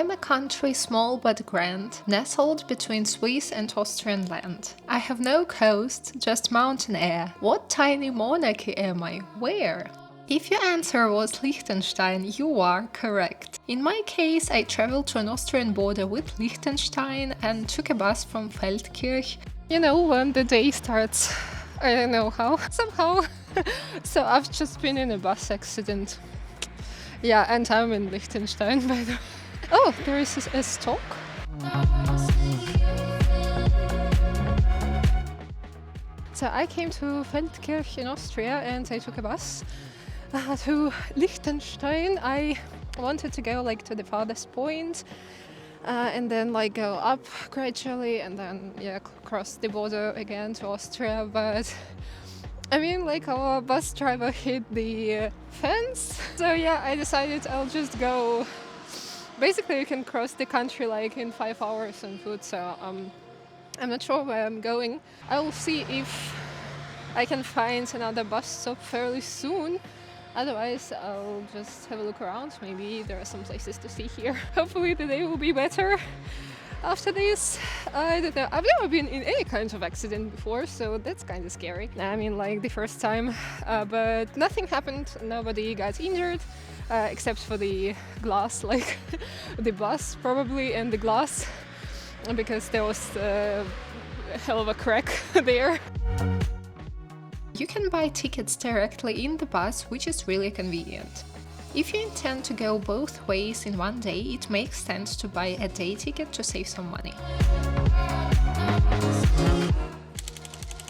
I'm a country small but grand, nestled between Swiss and Austrian land. I have no coast, just mountain air. What tiny monarchy am I? Where? If your answer was Liechtenstein, you are correct. In my case, I traveled to an Austrian border with Liechtenstein and took a bus from Feldkirch. You know, when the day starts, I don't know how, somehow. So I've just been in a bus accident. Yeah, and I'm in Liechtenstein, by the way. Oh, there is a stock. So I came to Feldkirch in Austria and I took a bus to Liechtenstein. I wanted to go like to the farthest point and then like go up gradually and then cross the border again to Austria, but I mean, like our bus driver hit the fence. So yeah, I decided I'll just go. Basically, you can cross the country like in 5 hours on foot, so I'm not sure where I'm going. I will see if I can find another bus stop fairly soon. Otherwise, I'll just have a look around. Maybe there are some places to see here. Hopefully the day will be better after this. I don't know. I've never been in any kind of accident before, so that's kind of scary. I mean, like the first time, but nothing happened. Nobody got injured. Except for the glass, like the bus probably, and the glass, because there was a hell of a crack there. You can buy tickets directly in the bus, which is really convenient. If you intend to go both ways in one day, it makes sense to buy a day ticket to save some money.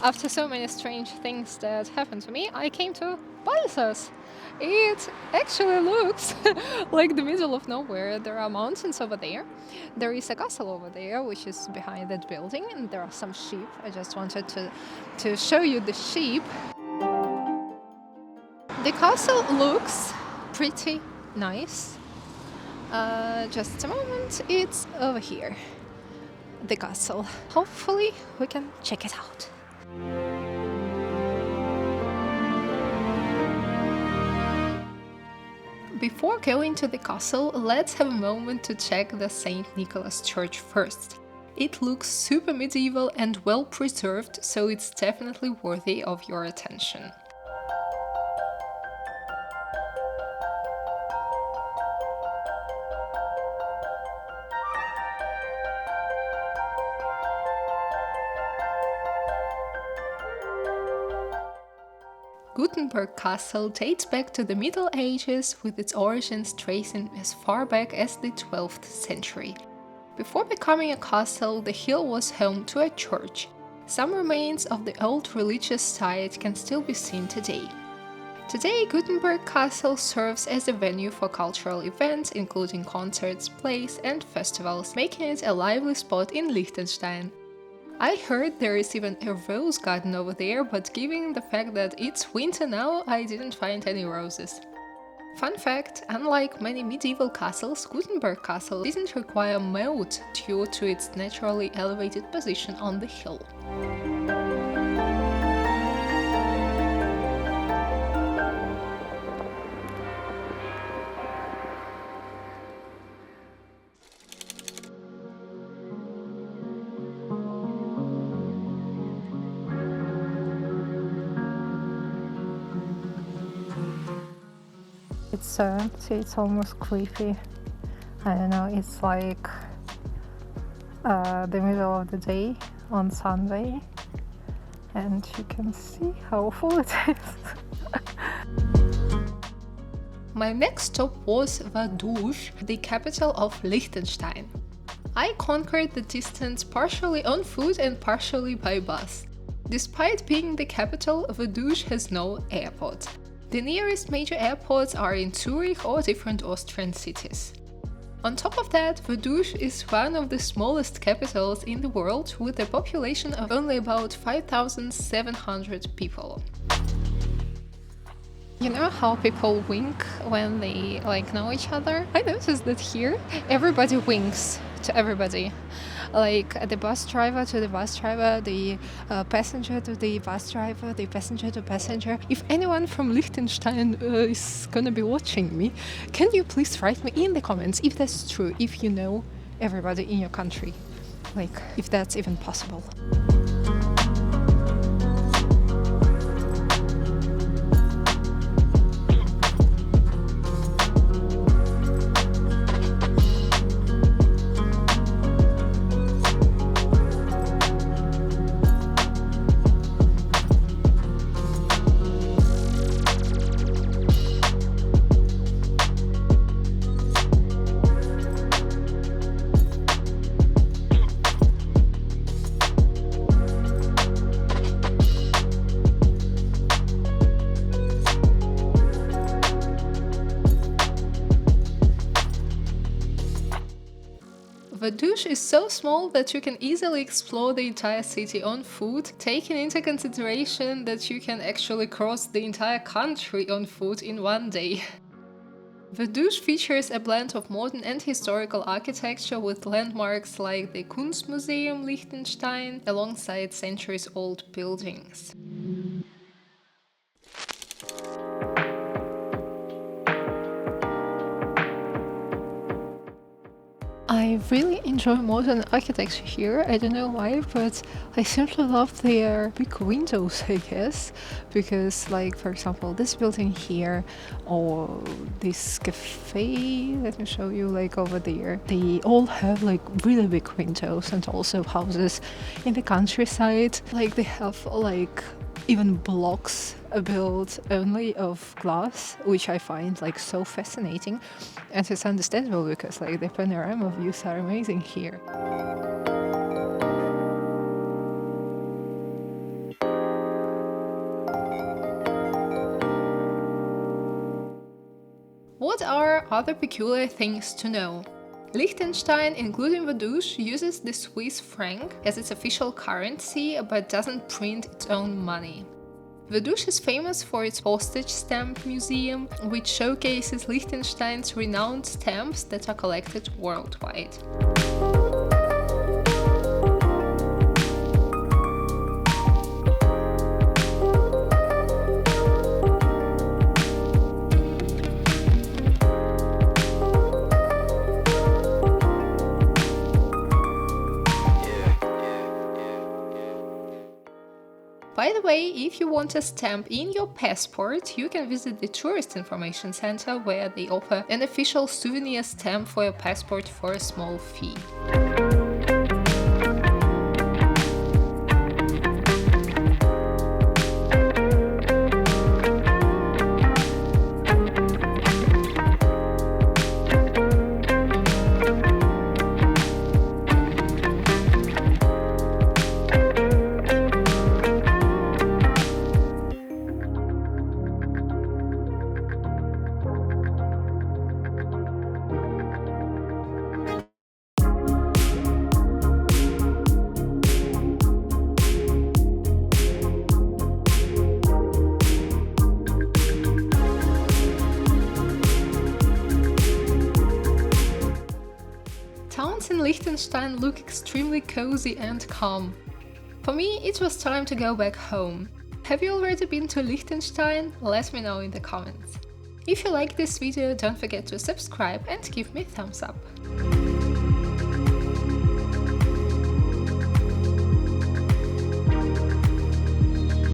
After so many strange things that happened to me, I came to Balzers. It actually looks like the middle of nowhere. There are mountains over there. There is a castle over there, which is behind that building, and there are some sheep. I just wanted to show you the sheep. The castle looks pretty nice. Just a moment, it's over here. The castle. Hopefully we can check it out. Before going to the castle, let's have a moment to check the St. Nicholas Church first. It looks super medieval and well preserved, so it's definitely worthy of your attention. Gutenberg Castle dates back to the Middle Ages, with its origins tracing as far back as the 12th century. Before becoming a castle, the hill was home to a church. Some remains of the old religious site can still be seen today. Today, Gutenberg Castle serves as a venue for cultural events, including concerts, plays, and festivals, making it a lively spot in Liechtenstein. I heard there is even a rose garden over there, but given the fact that it's winter now, I didn't find any roses. Fun fact, unlike many medieval castles, Gutenberg Castle didn't require moat due to its naturally elevated position on the hill. It's so empty, it's almost creepy. I don't know, it's like the middle of the day on Sunday, and you can see how full it is. My next stop was Vaduz, the capital of Liechtenstein. I conquered the distance partially on foot and partially by bus. Despite being the capital, Vaduz has no airport. The nearest major airports are in Zurich or different Austrian cities. On top of that, Vaduz is one of the smallest capitals in the world, with a population of only about 5,700 people. You know how people wink when they know each other? I noticed that here everybody winks to everybody. like the bus driver to the bus driver, the passenger to the bus driver, the passenger to passenger. If anyone from Liechtenstein is gonna be watching me, can you please write me in the comments if that's true, if you know everybody in your country, like if that's even possible. Vaduz is so small that you can easily explore the entire city on foot, taking into consideration that you can actually cross the entire country on foot in one day. Vaduz features a blend of modern and historical architecture with landmarks like the Kunstmeseum Liechtenstein alongside centuries-old buildings. I really enjoy modern architecture here. I don't know why, but I simply love their big windows, I guess. Because, like, for example, this building here or this cafe, let me show you, like, over there. They all have, like, really big windows, and also houses in the countryside. Like, they have, like, even blocks built only of glass, which I find like so fascinating, and it's understandable because like the panorama views are amazing here. What are other peculiar things to know? Liechtenstein, including Vaduz, uses the Swiss franc as its official currency but doesn't print its own money. Vaduz is famous for its postage stamp museum, which showcases Liechtenstein's renowned stamps that are collected worldwide. By the way, if you want a stamp in your passport, you can visit the Tourist Information Center, where they offer an official souvenir stamp for your passport for a small fee. Towns in Liechtenstein look extremely cozy and calm. For me, it was time to go back home. Have you already been to Liechtenstein? Let me know in the comments. If you like this video, don't forget to subscribe and give me a thumbs up.